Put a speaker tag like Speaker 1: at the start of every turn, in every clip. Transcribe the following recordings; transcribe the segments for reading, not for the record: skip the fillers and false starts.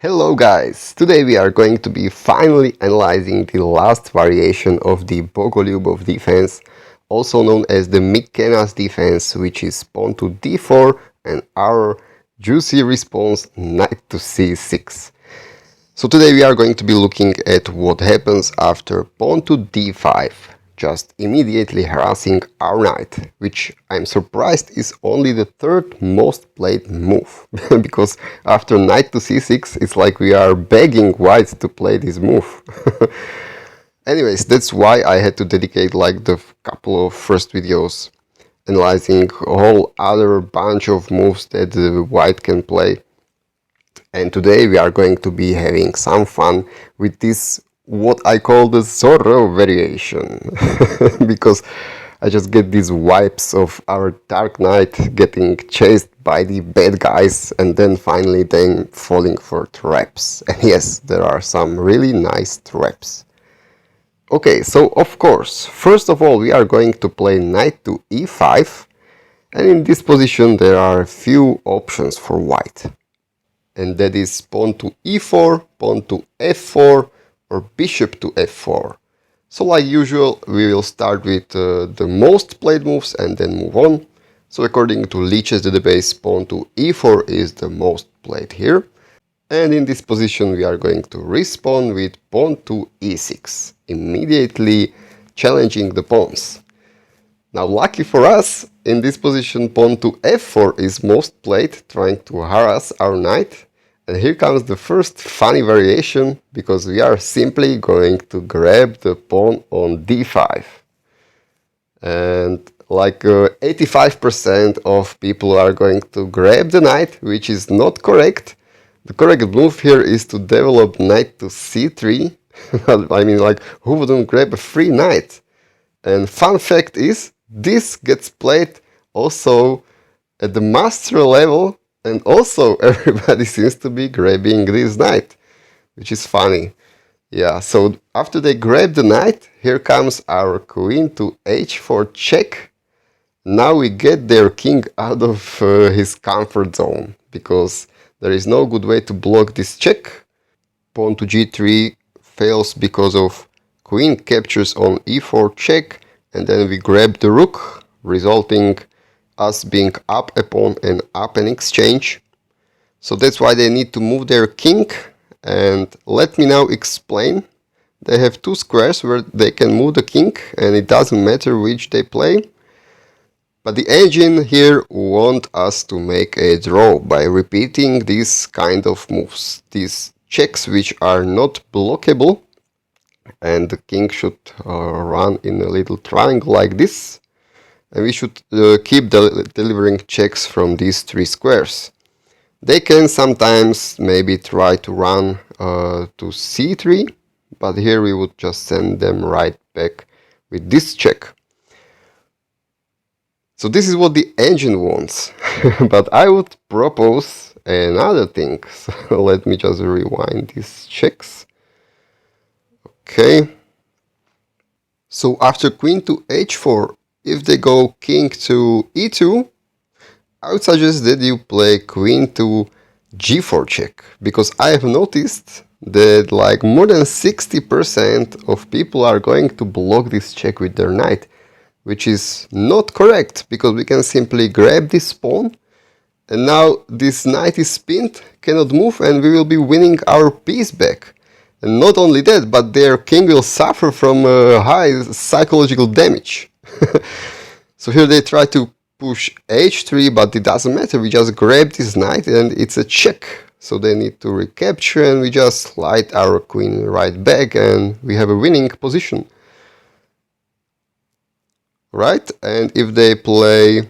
Speaker 1: Hello guys! Today we are going to be finally analyzing the last variation of the Bogoljubov defense, also known as the Mikenas defense, which is pawn to d4 and our juicy response knight to c6. So today we are going to be looking at what happens after pawn to d5, just immediately harassing our knight, which I'm surprised is only the third most played move, because after knight to c6 it's like we are begging white to play this move. Anyways, that's why I had to dedicate like the couple of first videos analyzing a whole other bunch of moves that the white can play. And today we are going to be having some fun with this, what I call the Zorro variation, because I just get these vibes of our Dark Knight getting chased by the bad guys and then finally them falling for traps. And yes, there are some really nice traps. Okay, so of course, first of all we are going to play knight to e5, and in this position there are a few options for white. And that is pawn to e4, pawn to f4, or bishop to f4. So like usual, we will start with the most played moves and then move on. So according to Lichess database, pawn to e4 is the most played here. And in this position we are going to respawn with pawn to e6, immediately challenging the pawns. Now lucky for us, in this position pawn to f4 is most played, trying to harass our knight. And here comes the first funny variation, because we are simply going to grab the pawn on d5. And like 85% of people are going to grab the knight, which is not correct. The correct move here is to develop knight to c3. I mean, like, who wouldn't grab a free knight? And fun fact is, this gets played also at the master level, and also everybody seems to be grabbing this knight, which is funny. Yeah, so after they grab the knight, here comes our queen to h4 check. Now we get their king out of his comfort zone, because there is no good way to block this check. Pawn to g3 fails because of queen captures on e4 check, and then we grab the rook, resulting us being up a pawn and up an exchange. So that's why they need to move their king, and let me now explain. They have two squares where they can move the king, and it doesn't matter which they play. But the engine here wants us to make a draw by repeating these kind of moves, these checks which are not blockable, and the king should run in a little triangle like this. And we should keep delivering checks from these three squares. They can sometimes maybe try to run to c3, but here we would just send them right back with this check. So this is what the engine wants, but I would propose another thing. So let me just rewind these checks. Okay. So after queen to h4, if they go king to e2, I would suggest that you play queen to g4 check, because I have noticed that like more than 60% of people are going to block this check with their knight, which is not correct, because we can simply grab this pawn, and now this knight is pinned, cannot move, and we will be winning our piece back. And not only that, but their king will suffer from high psychological damage. So here they try to push h3, but it doesn't matter, we just grab this knight and it's a check. So they need to recapture, and we just slide our queen right back and we have a winning position. Right? And if they play,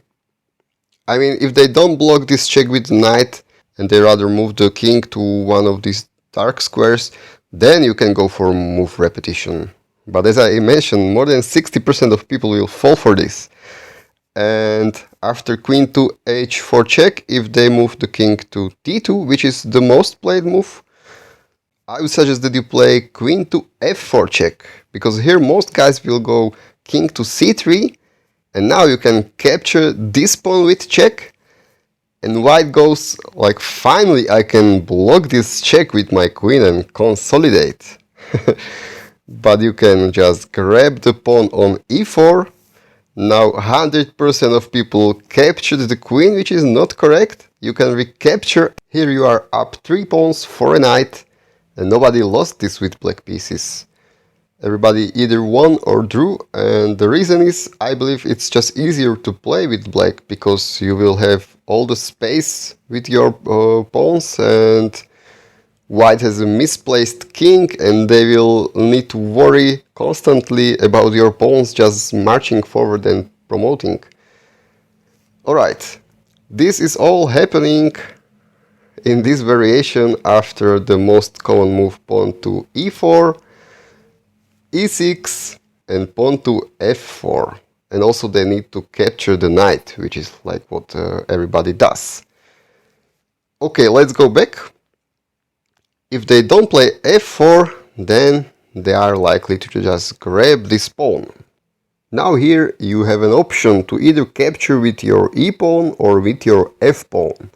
Speaker 1: I mean, if they don't block this check with the knight and they rather move the king to one of these dark squares, then you can go for move repetition. But as I mentioned, more than 60% of people will fall for this. And after queen to h4 check, if they move the king to d2, which is the most played move, I would suggest that you play queen to f4 check, because here most guys will go king to c3, and now you can capture this pawn with check, And white goes like, finally I can block this check with my queen and consolidate. But you can just grab the pawn on e4. Now 100% of people captured the queen, which is not correct. You can recapture. Here you are up 3 pawns for a knight, and nobody lost this with black pieces. Everybody either won or drew, and the reason is, I believe it's just easier to play with black, because you will have all the space with your pawns, and white has a misplaced king, and they will need to worry constantly about your pawns just marching forward and promoting. Alright, this is all happening in this variation after the most common move pawn to e4, e6 and pawn to f4. And also they need to capture the knight, which is like what everybody does. Okay, let's go back. If they don't play f4, then they are likely to just grab this pawn. Now here you have an option to either capture with your e-pawn or with your f-pawn.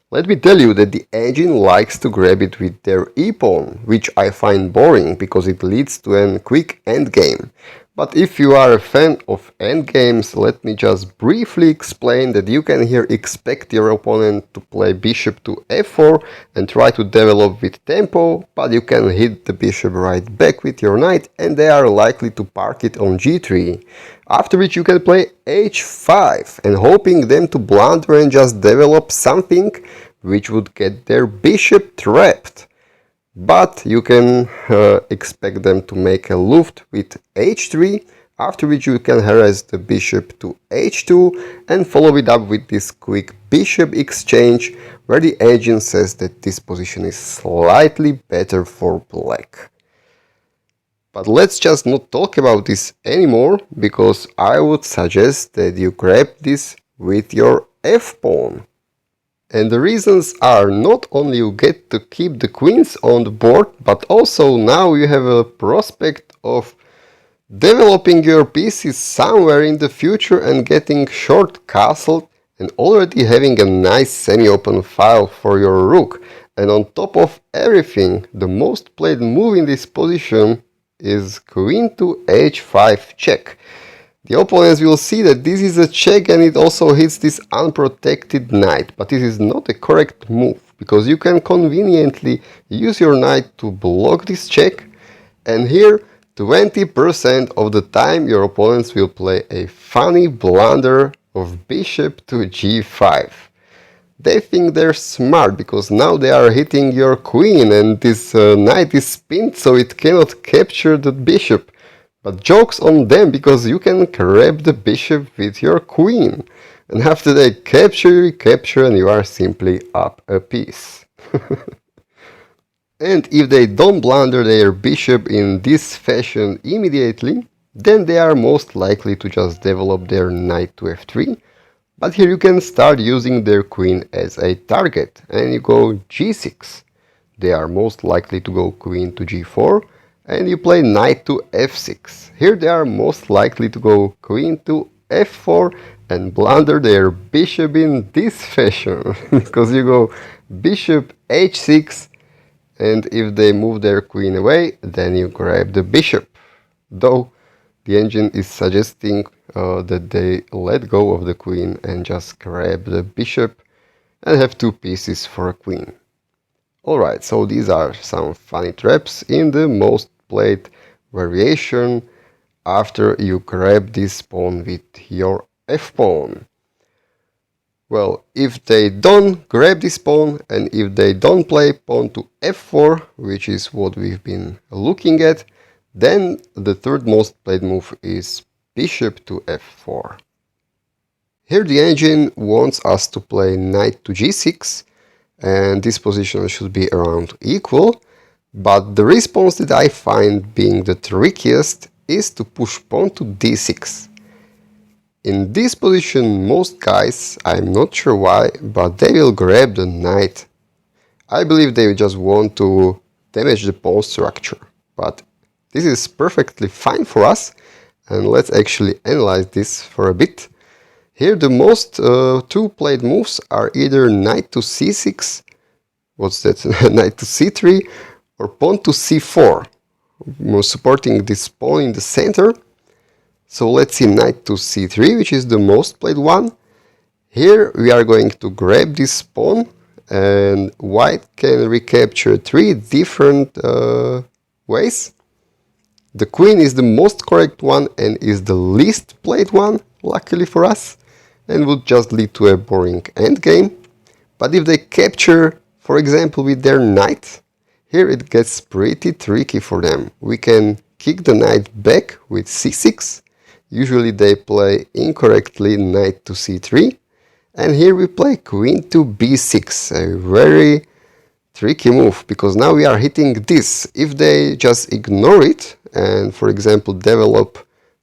Speaker 1: Let me tell you that the engine likes to grab it with their e-pawn, which I find boring because it leads to a quick endgame. But if you are a fan of endgames, let me just briefly explain that you can here expect your opponent to play bishop to f4 and try to develop with tempo, but you can hit the bishop right back with your knight and they are likely to park it on g3. After which you can play h5 and hoping them to blunder and just develop something which would get their bishop trapped. But you can expect them to make a luft with h3, after which you can harass the bishop to h2 and follow it up with this quick bishop exchange, where the engine says that this position is slightly better for black. But let's just not talk about this anymore, because I would suggest that you grab this with your f-pawn. And the reasons are not only you get to keep the queens on the board, but also now you have a prospect of developing your pieces somewhere in the future and getting short castled and already having a nice semi-open file for your rook. And on top of everything, the most played move in this position is queen to h5 check. The opponents will see that this is a check and it also hits this unprotected knight, but this is not a correct move, because you can conveniently use your knight to block this check, and here 20% of the time your opponents will play a funny blunder of bishop to g5. They think they're smart because now they are hitting your queen and this knight is pinned so it cannot capture the bishop. But joke's on them, because you can grab the bishop with your queen. And after they capture, you recapture and you are simply up a piece. And if they don't blunder their bishop in this fashion immediately, then they are most likely to just develop their knight to f3. But here you can start using their queen as a target and you go g6. They are most likely to go queen to g4. And you play knight to f6. Here they are most likely to go queen to f4 and blunder their bishop in this fashion. Because you go bishop h6, and if they move their queen away, then you grab the bishop. Though the engine is suggesting that they let go of the queen and just grab the bishop and have 2 pieces for a queen. Alright, so these are some funny traps in the most played variation after you grab this pawn with your f-pawn. Well, if they don't grab this pawn and if they don't play pawn to f4, which is what we've been looking at, then the third most played move is bishop to f4. Here the engine wants us to play knight to g6, and this position should be around equal, but the response that I find being the trickiest is to push pawn to d6. In this position, most guys, I'm not sure why, but they will grab the knight. I believe they just want to damage the pawn structure, but this is perfectly fine for us, and let's actually analyze this for a bit. Here the most two played moves are either knight to c6, what's that, knight to c3, or pawn to c4, supporting this pawn in the center. So let's see knight to c3, which is the most played one. Here we are going to grab this pawn, and white can recapture three different ways. The queen is the most correct one and is the least played one, luckily for us, and would just lead to a boring endgame. But if they capture, for example, with their knight, here it gets pretty tricky for them. We can kick the knight back with c6. Usually they play incorrectly knight to c3. And here we play queen to b6, a very tricky move, because now we are hitting this. If they just ignore it and, for example, develop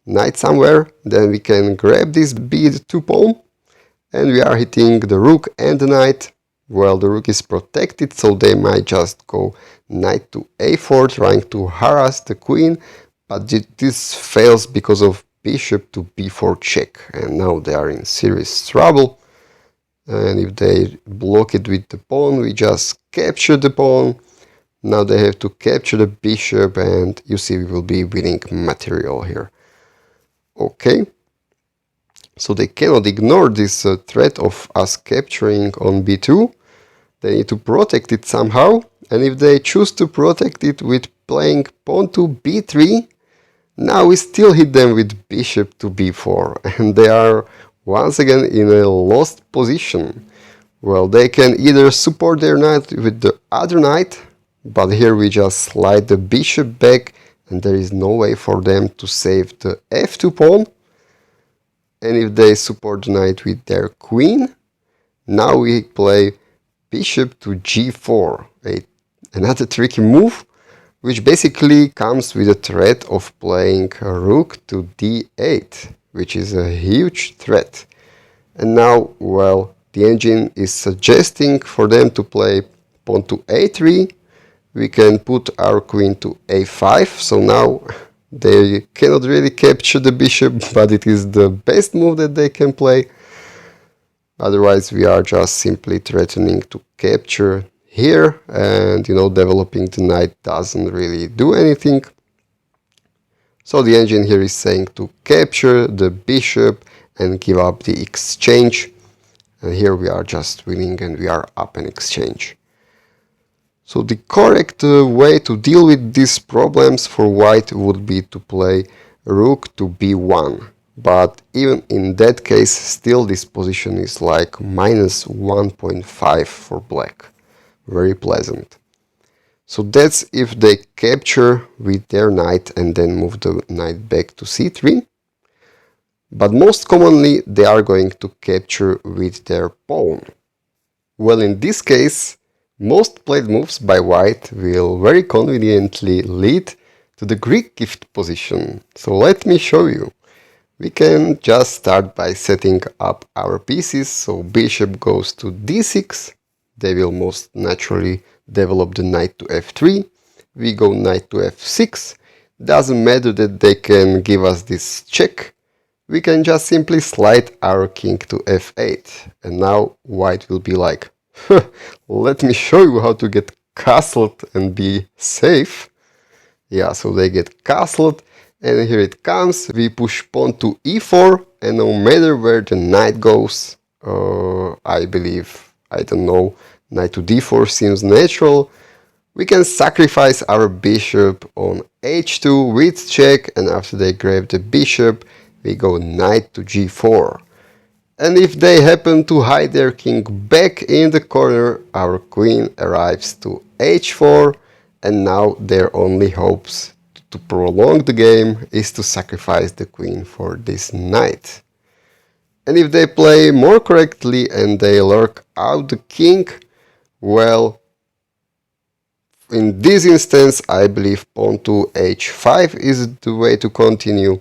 Speaker 1: knight somewhere, then we can grab this b2 pawn and we are hitting the rook and the knight. Well, the rook is protected, so they might just go knight to a4, trying to harass the queen, but this fails because of bishop to b4 check, and now they are in serious trouble. And if they block it with the pawn, we just capture the pawn. Now they have to capture the bishop, and you see we will be winning material here. Okay, so they cannot ignore this threat of us capturing on b2. They need to protect it somehow, and if they choose to protect it with playing pawn to b3, now we still hit them with bishop to b4, and they are once again in a lost position. Well, they can either support their knight with the other knight, but here we just slide the bishop back and there is no way for them to save the f2 pawn. And if they support the knight with their queen, now we play bishop to g4, another tricky move, which basically comes with a threat of playing a rook to d8, which is a huge threat. And now, well, the engine is suggesting for them to play pawn to a3. We can put our queen to a5, so now they cannot really capture the bishop, but it is the best move that they can play. Otherwise, we are just simply threatening to capture here, and developing the knight doesn't really do anything. So the engine here is saying to capture the bishop and give up the exchange. And here we are just winning and we are up an exchange. So the correct way to deal with these problems for white would be to play rook to b1. But even in that case, still this position is like minus 1.5 for black. Very pleasant. So that's if they capture with their knight and then move the knight back to c3. But most commonly they are going to capture with their pawn. Well, in this case, most played moves by white will very conveniently lead to the Greek gift position. So let me show you. We can just start by setting up our pieces. So bishop goes to d6. They will most naturally develop the knight to f3. We go knight to f6. Doesn't matter that they can give us this check. We can just simply slide our king to f8. And now white will be like, let me show you how to get castled and be safe. Yeah, so they get castled. And here it comes. We push pawn to e4. And no matter where the knight goes, I believe, I don't know, knight to d4 seems natural. We can sacrifice our bishop on h2 with check, and after they grab the bishop, we go knight to g4. And if they happen to hide their king back in the corner, our queen arrives to h4, and now their only hopes to prolong the game is to sacrifice the queen for this knight. And if they play more correctly and they lurk out the king, well, in this instance, I believe pawn to h5 is the way to continue.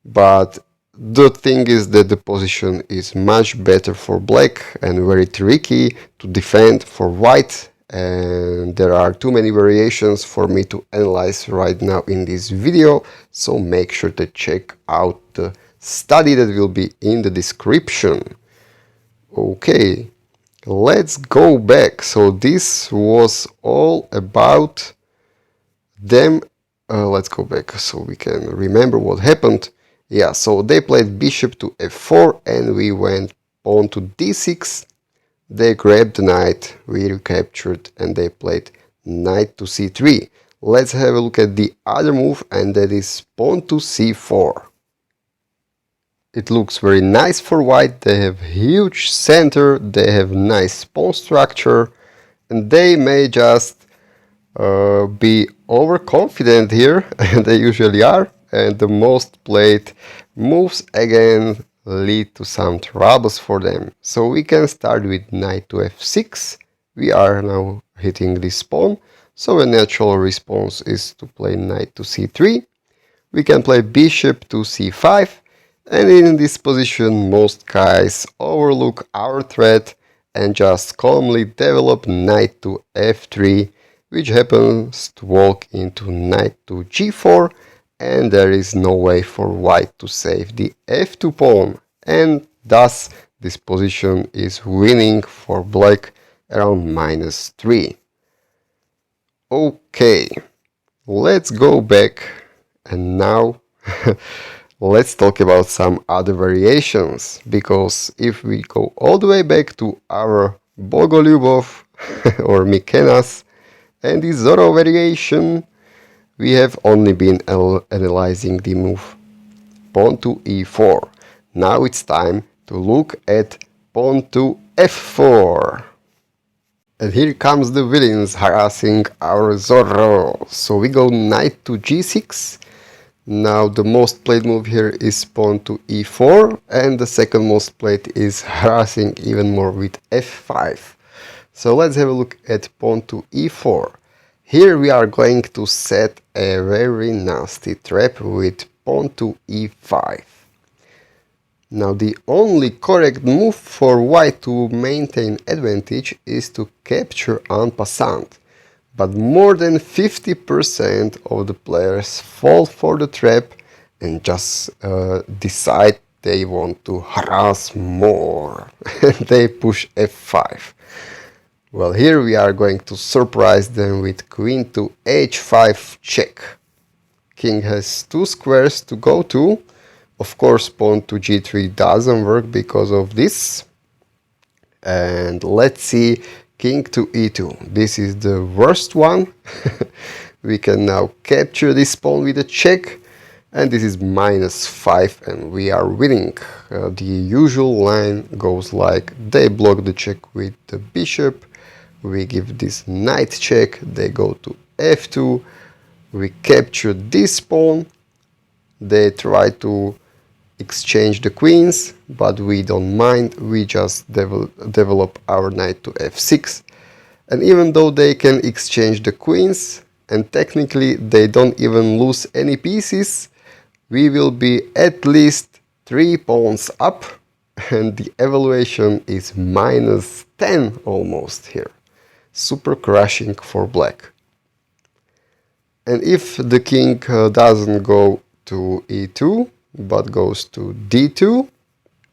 Speaker 1: But the thing is that the position is much better for black and very tricky to defend for white. And there are too many variations for me to analyze right now in this video. So make sure to check out the study that will be in the description. Okay, let's go back. So this was all about them. Let's go back so we can remember what happened. Yeah, so they played bishop to f4 and we went pawn to d6. They grabbed the knight, we recaptured, and they played knight to c3. Let's have a look at the other move, and that is pawn to c4. It looks very nice for white. They have huge center, they have nice pawn structure, and they may just be overconfident here, and they usually are, and the most played moves again lead to some troubles for them. So we can start with knight to f6. We are now hitting this pawn, so a natural response is to play knight to c3. We can play bishop to c5, and in this position most guys overlook our threat and just calmly develop knight to f3, which happens to walk into knight to g4, and there is no way for white to save the f2 pawn, and thus this position is winning for black around -3. Okay, let's go back and now let's talk about some other variations, because if we go all the way back to our Bogoljubov or Mikenas and the Zorro variation, we have only been analyzing the move pawn to e4. Now it's time to look at pawn to f4. And here comes the villains harassing our Zorro. So we go knight to g6. Now the most played move here is pawn to e4, and the second most played is harassing even more with f5. So let's have a look at pawn to e4. Here we are going to set a very nasty trap with pawn to e5. Now the only correct move for white to maintain advantage is to capture en passant, but more than 50% of the players fall for the trap and just decide they want to harass more and they push f5. Well, here we are going to surprise them with queen to h5 check. King has 2 squares to go to. Of course, pawn to g3 doesn't work because of this. And let's see, king to e2. This is the worst one. We can now capture this pawn with a check. And this is -5 and we are winning. The usual line goes like they block the check with the bishop. We give this knight check, they go to f2, we capture this pawn, they try to exchange the queens, but we don't mind, we just develop our knight to f6. And even though they can exchange the queens, and technically they don't even lose any pieces, we will be at least 3 pawns up, and the evaluation is -10 almost here. Super crushing for black. And if the king doesn't go to e2 but goes to d2,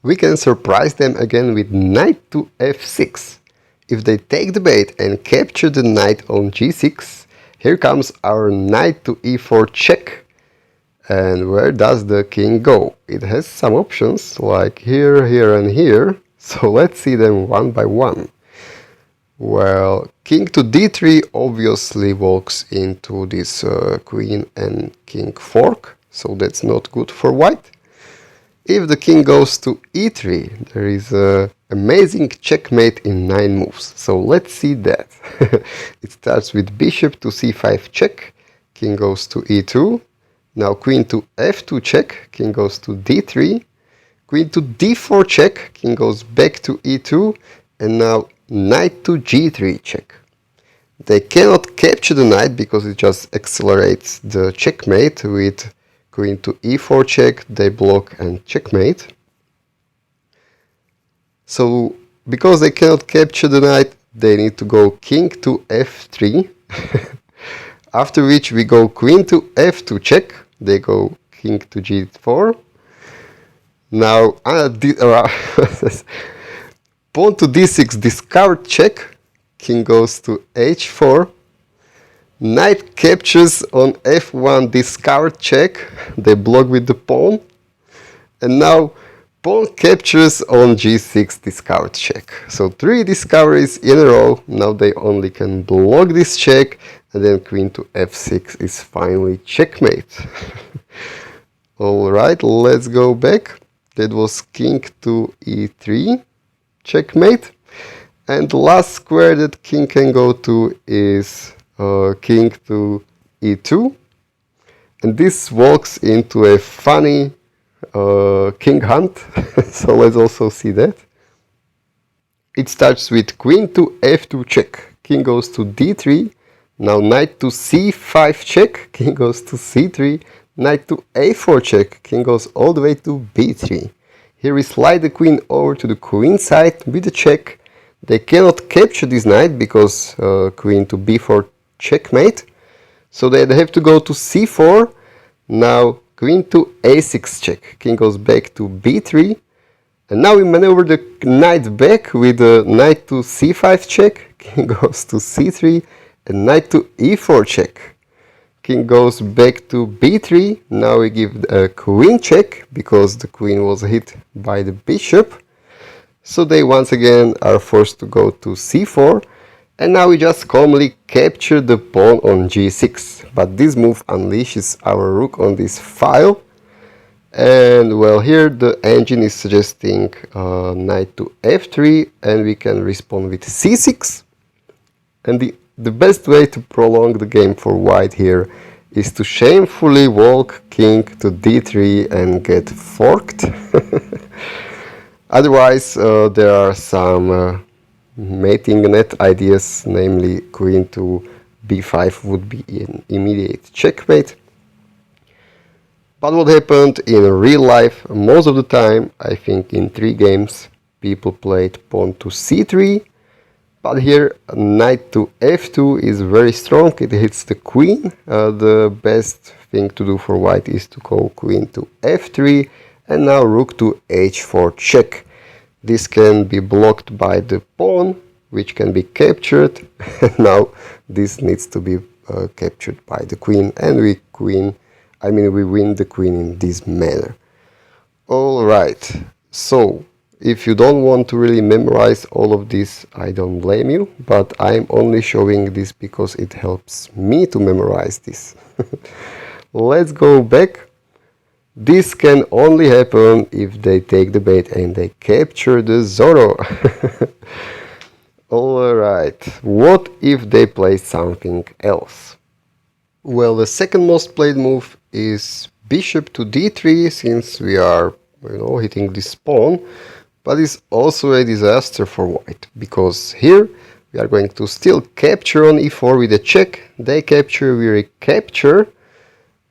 Speaker 1: we can surprise them again with knight to f6. If they take the bait and capture the knight on g6, here comes our knight to e4 check. And where does the king go? It has some options like here, here and here, so let's see them one by one. Well, king to d3 obviously walks into this queen and king fork, so that's not good for white. If the king goes to e3, there is an amazing checkmate in 9 moves, so let's see that. It starts with bishop to c5 check, king goes to e2, now queen to f2 check, king goes to d3, queen to d4 check, king goes back to e2, and now knight to g3 check. They cannot capture the knight because it just accelerates the checkmate with queen to e4 check, they block and checkmate. So because they cannot capture the knight, they need to go king to f3. After which we go queen to f2 check, they go king to g4. Now, pawn to d6, discard check, king goes to h4, knight captures on f1, discard check, they block with the pawn, and now pawn captures on g6, discard check. So 3 discoveries in a row. Now they only can block this check, and then queen to f6 is finally checkmate. Alright, let's go back. That was king to e3, checkmate. And the last square that king can go to is king to e2. And this walks into a funny king hunt. So let's also see that. It starts with queen to f2 check. King goes to d3. Now knight to c5 check. King goes to c3. Knight to a4 check. King goes all the way to b3. Here we slide the queen over to the queen side with the check. They cannot capture this knight because queen to b4 checkmate. So they have to go to c4. Now queen to a6 check. King goes back to b3. And now we maneuver the knight back with the knight to c5 check. King goes to c3. And knight to e4 check. King goes back to b3. Now we give a queen check because the queen was hit by the bishop. So they once again are forced to go to c4. And now we just calmly capture the pawn on g6. But this move unleashes our rook on this file. And well, here the engine is suggesting knight to f3. And we can respond with c6. And the best way to prolong the game for white here is to shamefully walk king to d3 and get forked. Otherwise, there are some mating net ideas, namely queen to b5 would be an immediate checkmate. But what happened in real life, most of the time, I think in 3 games, people played pawn to c3. But here knight to f2 is very strong, it hits the queen. The best thing to do for white is to go queen to f3 and now rook to h4 check. This can be blocked by the pawn, which can be captured. Now this needs to be captured by the queen, and we win the queen in this manner. Alright, so if you don't want to really memorize all of this, I don't blame you, but I'm only showing this because it helps me to memorize this. Let's go back. This can only happen if they take the bait and they capture the Zorro. Alright, what if they play something else? Well, the second most played move is bishop to d3, since we are, hitting this pawn. But it's also a disaster for white, because here we are going to still capture on e4 with a check. They capture, we recapture,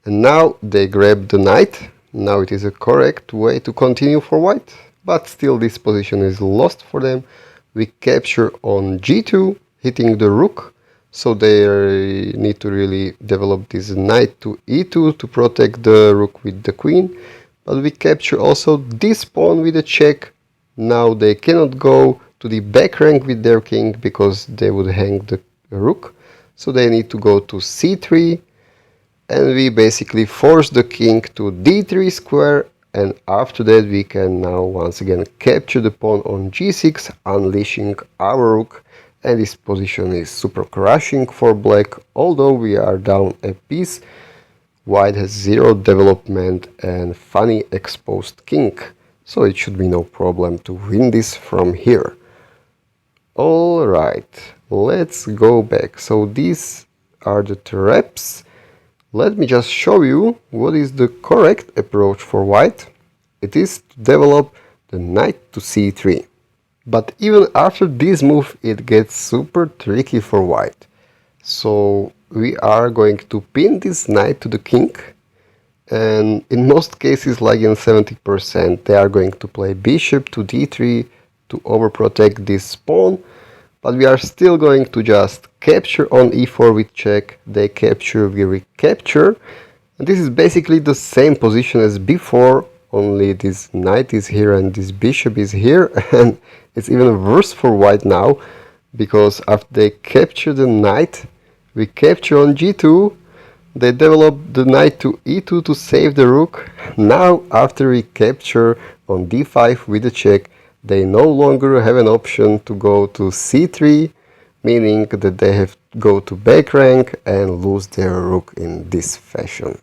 Speaker 1: and now they grab the knight. Now it is a correct way to continue for white, but still this position is lost for them. We capture on g2, hitting the rook, so they need to really develop this knight to e2 to protect the rook with the queen. But we capture also this pawn with a check. Now they cannot go to the back rank with their king because they would hang the rook. So they need to go to c3. And we basically force the king to d3 square. And after that we can now once again capture the pawn on g6, unleashing our rook. And this position is super crushing for black. Although we are down a piece, white has 0 development and funny exposed king. So it should be no problem to win this from here. Alright, let's go back. So these are the traps. Let me just show you what is the correct approach for white. It is to develop the knight to c3. But even after this move it gets super tricky for white. So we are going to pin this knight to the king. And in most cases, like in 70%, they are going to play bishop to d3 to overprotect this pawn. But we are still going to just capture on e4 with check. They capture, we recapture. And this is basically the same position as before, only this knight is here and this bishop is here. And it's even worse for white now, because after they capture the knight, we capture on g2, they develop the knight to e2 to save the rook. Now after we capture on d5 with the check, they no longer have an option to go to c3, meaning that they have to go to back rank and lose their rook in this fashion.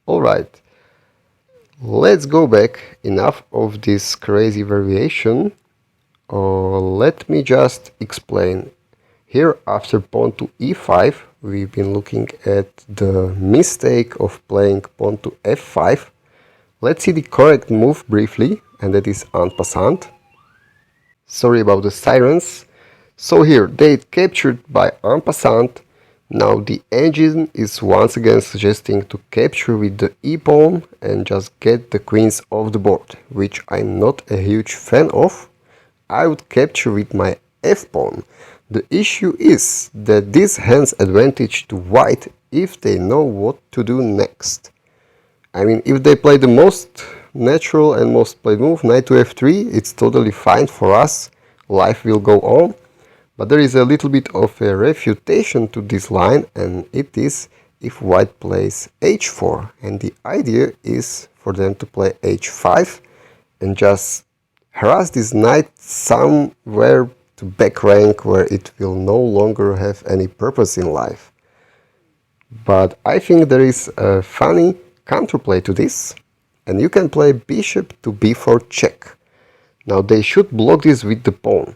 Speaker 1: Alright, let's go back. Enough of this crazy variation. Let me just explain. Here, after pawn to e5, we've been looking at the mistake of playing pawn to f5. Let's see the correct move briefly, and that is en passant. Sorry about the sirens. So here, they captured by en passant. Now the engine is once again suggesting to capture with the e-pawn and just get the queens off the board, which I'm not a huge fan of. I would capture with my f-pawn. The issue is that this hands advantage to white if they know what to do next. I mean, if they play the most natural and most played move, knight to f3, it's totally fine for us, life will go on. But there is a little bit of a refutation to this line, and it is if white plays h4. And the idea is for them to play h5 and just harass this knight somewhere to back rank where it will no longer have any purpose in life. But I think there is a funny counterplay to this, and you can play bishop to b4 check. Now they should block this with the pawn.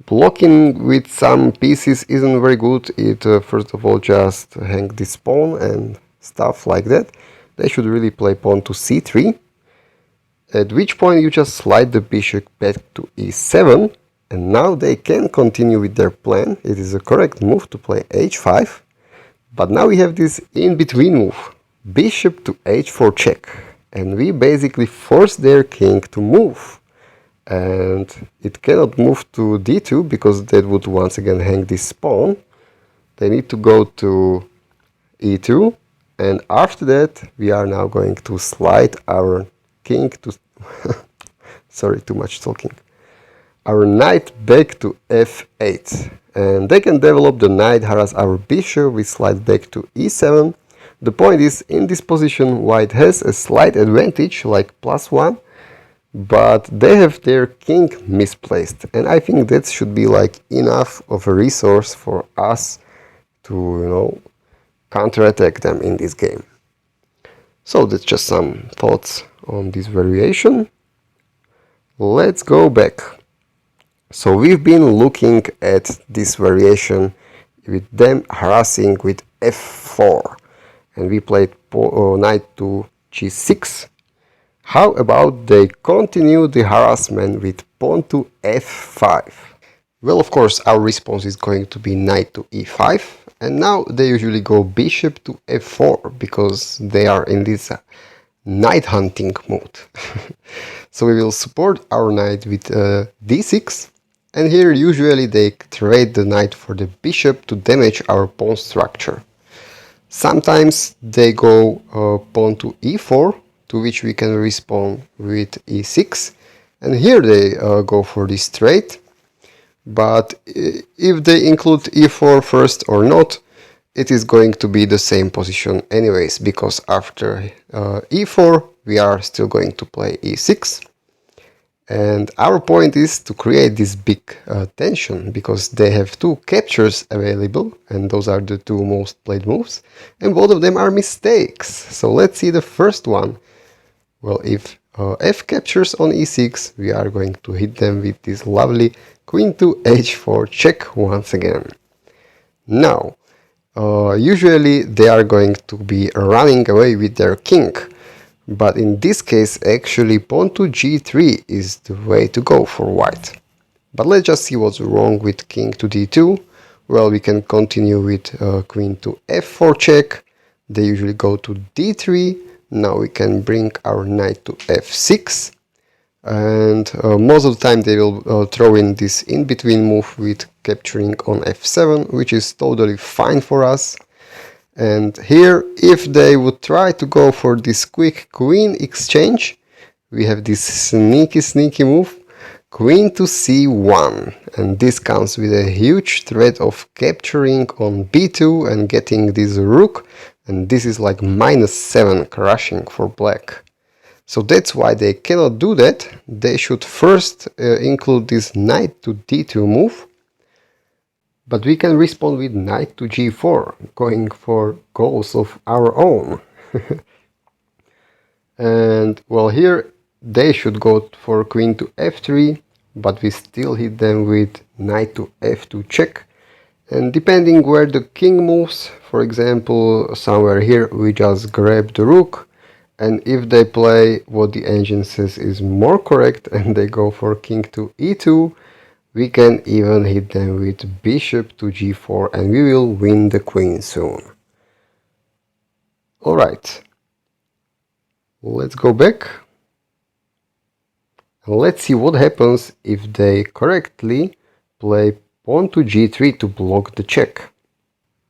Speaker 1: Blocking with some pieces isn't very good. It first of all just hang this pawn and stuff like that. They should really play pawn to c3, at which point you just slide the bishop back to e7, and now they can continue with their plan. It is a correct move to play h5, but now we have this in-between move, bishop to h4 check, and we basically force their king to move. And it cannot move to d2 because that would once again hang this pawn. They need to go to e2, and after that we are now going to slide our king to sorry, too much talking. Our knight back to f8, and they can develop the knight, harass our bishop, we slide back to e7. The point is, in this position white has a slight advantage, like +1, but they have their king misplaced, and I think that should be like enough of a resource for us to, you know, counterattack them in this game. So that's just some thoughts on this variation. Let's go back. So we've been looking at this variation with them harassing with f4, and we played knight to g6. How about they continue the harassment with pawn to f5? Well, of course, our response is going to be knight to e5, and now they usually go bishop to f4 because they are in this knight hunting mode. So we will support our knight with d6, and here usually they trade the knight for the bishop to damage our pawn structure. Sometimes they go pawn to e4, to which we can respond with e6, and here they go for this trade. But if they include e4 first or not, it is going to be the same position anyways, because after e4 we are still going to play e6. And our point is to create this big tension, because they have two captures available, and those are the two most played moves, and both of them are mistakes. So let's see the first one. Well, if f captures on e6, we are going to hit them with this lovely queen to h4 check once again. Now, usually they are going to be running away with their king, but in this case actually pawn to g3 is the way to go for white. But let's just see what's wrong with king to d2. Well, we can continue with queen to f4 check. They usually go to d3. Now we can bring our knight to f6, and most of the time they will throw in this in-between move with capturing on f7, which is totally fine for us. And here, if they would try to go for this quick queen exchange, we have this sneaky move, queen to c1, and this comes with a huge threat of capturing on b2 and getting this rook, and this is like -7 crushing for black. So that's why they cannot do that. They should first include this knight to d2 move, but we can respond with knight to g4, going for goals of our own. And well, here they should go for queen to f3, but we still hit them with knight to f2 check. And depending where the king moves, for example, somewhere here, we just grab the rook. And if they play what the engine says is more correct and they go for king to e2, we can even hit them with bishop to g4 and we will win the queen soon. Alright, let's go back. Let's see what happens if they correctly play pawn to g3 to block the check.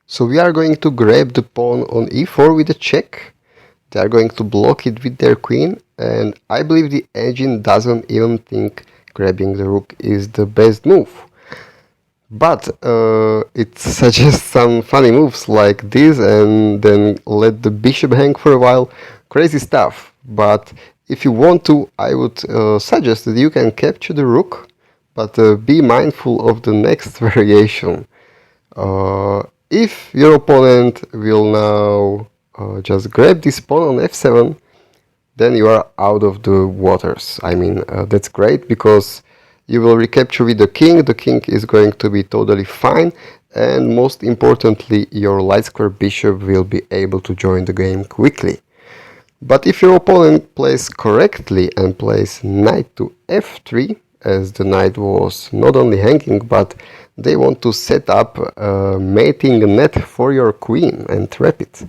Speaker 1: So we are going to grab the pawn on e4 with a check. They are going to block it with their queen, and I believe the engine doesn't even think grabbing the rook is the best move. But it suggests some funny moves like this and then let the bishop hang for a while. Crazy stuff. But if you want to, I would suggest that you can capture the rook, but be mindful of the next variation. If your opponent will now just grab this pawn on f7, then you are out of the waters. I mean, that's great because you will recapture with the king is going to be totally fine, and most importantly, your light square bishop will be able to join the game quickly. But if your opponent plays correctly and plays knight to f3, as the knight was not only hanging, but they want to set up a mating net for your queen and trap it.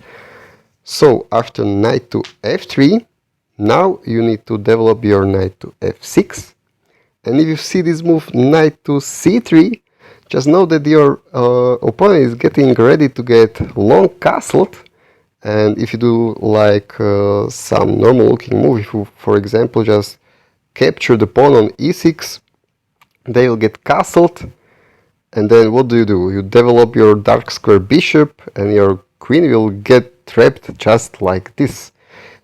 Speaker 1: So after knight to f3, now you need to develop your knight to f6. And if you see this move knight to c3, just know that your opponent is getting ready to get long castled. And if you do like some normal looking move, if you, for example, just capture the pawn on e6, they will get castled. And then what do? You develop your dark square bishop and your queen will get trapped just like this.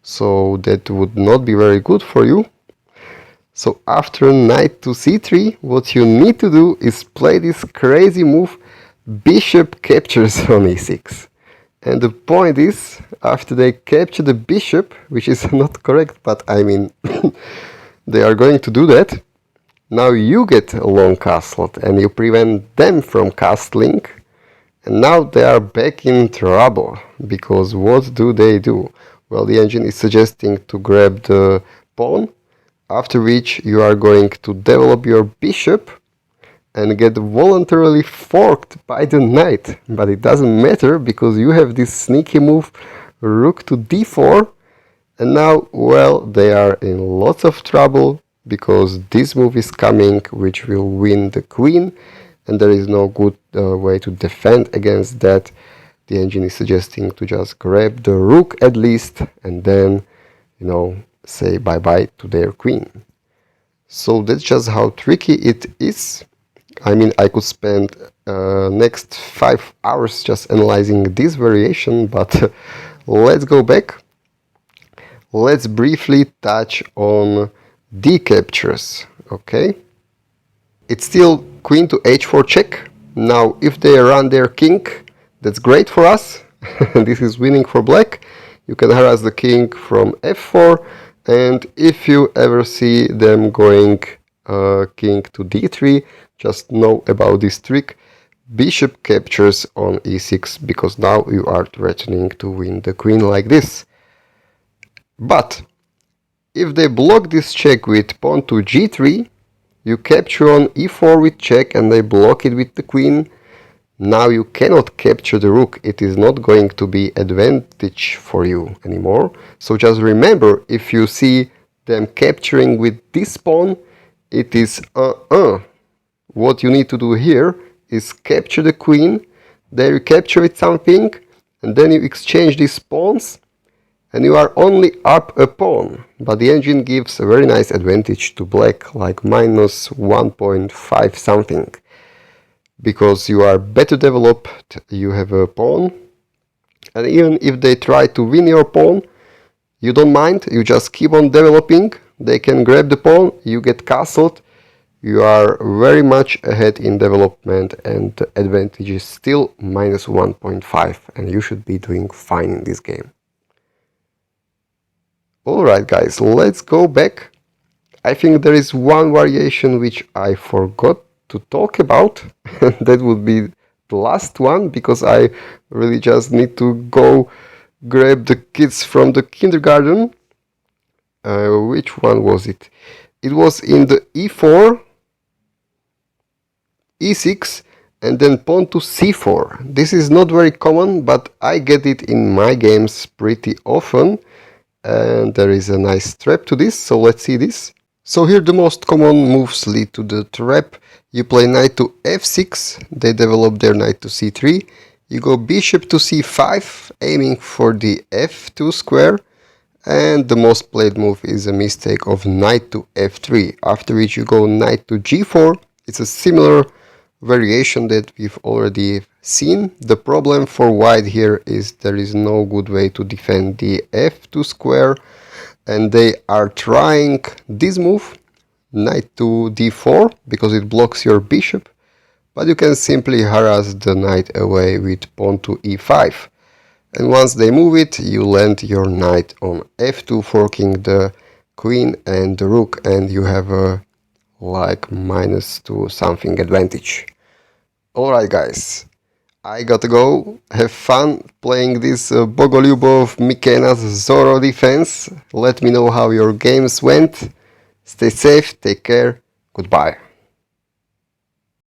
Speaker 1: So that would not be very good for you. So after knight to c3, what you need to do is play this crazy move, bishop captures on e6. And the point is, after they capture the bishop, which is not correct, but I mean, they are going to do that, now you get a long castle and you prevent them from castling. And now they are back in trouble, because what do? Well, the engine is suggesting to grab the pawn, after which you are going to develop your bishop and get voluntarily forked by the knight. But it doesn't matter, because you have this sneaky move, rook to d4, and now, well, they are in lots of trouble, because this move is coming, which will win the queen, and there is no good way to defend against that. The engine is suggesting to just grab the rook at least, and then, you know, say bye-bye to their queen. So that's just how tricky it is. I mean, I could spend next 5 hours just analyzing this variation, but let's go back. Let's briefly touch on D captures, okay? It's still queen to h4 check. Now, if they run their king, that's great for us. This is winning for black. You can harass the king from f4, and if you ever see them going king to d3, just know about this trick. Bishop captures on e6, because now you are threatening to win the queen like this. But if they block this check with pawn to g3, you capture on e4 with check and they block it with the queen. Now you cannot capture the rook. It is not going to be advantage for you anymore. So just remember, if you see them capturing with this pawn, it is What you need to do here is capture the queen, they recapture with something, and then you exchange these pawns, and you are only up a pawn, but the engine gives a very nice advantage to black, like minus 1.5 something, because you are better developed, you have a pawn, and even if they try to win your pawn, you don't mind, you just keep on developing, they can grab the pawn, you get castled, you are very much ahead in development, and the advantage is still minus 1.5, and you should be doing fine in this game. Alright guys, let's go back. I think there is one variation which I forgot to talk about, and that would be the last one, because I really just need to go grab the kids from the kindergarten. Which one was it? It was in the e4, e6, and then pawn to c4. This is not very common, but I get it in my games pretty often, and there is a nice trap to this, so let's see this. So here the most common moves lead to the trap. You play knight to f6, they develop their knight to c3, you go bishop to c5, aiming for the f2 square, and the most played move is a mistake of knight to f3, after which you go knight to g4. It's a similar variation that we've already seen. The problem for white here is there is no good way to defend the f2 square, and they are trying this move, knight to d4, because it blocks your bishop, but you can simply harass the knight away with pawn to e5, and once they move it, you land your knight on f2, forking the queen and the rook, and you have a like minus 2 something advantage. Alright guys, I gotta go. Have fun playing this Bogoljubov Mikenas Zorro defense. Let me know how your games went. Stay safe, take care, goodbye.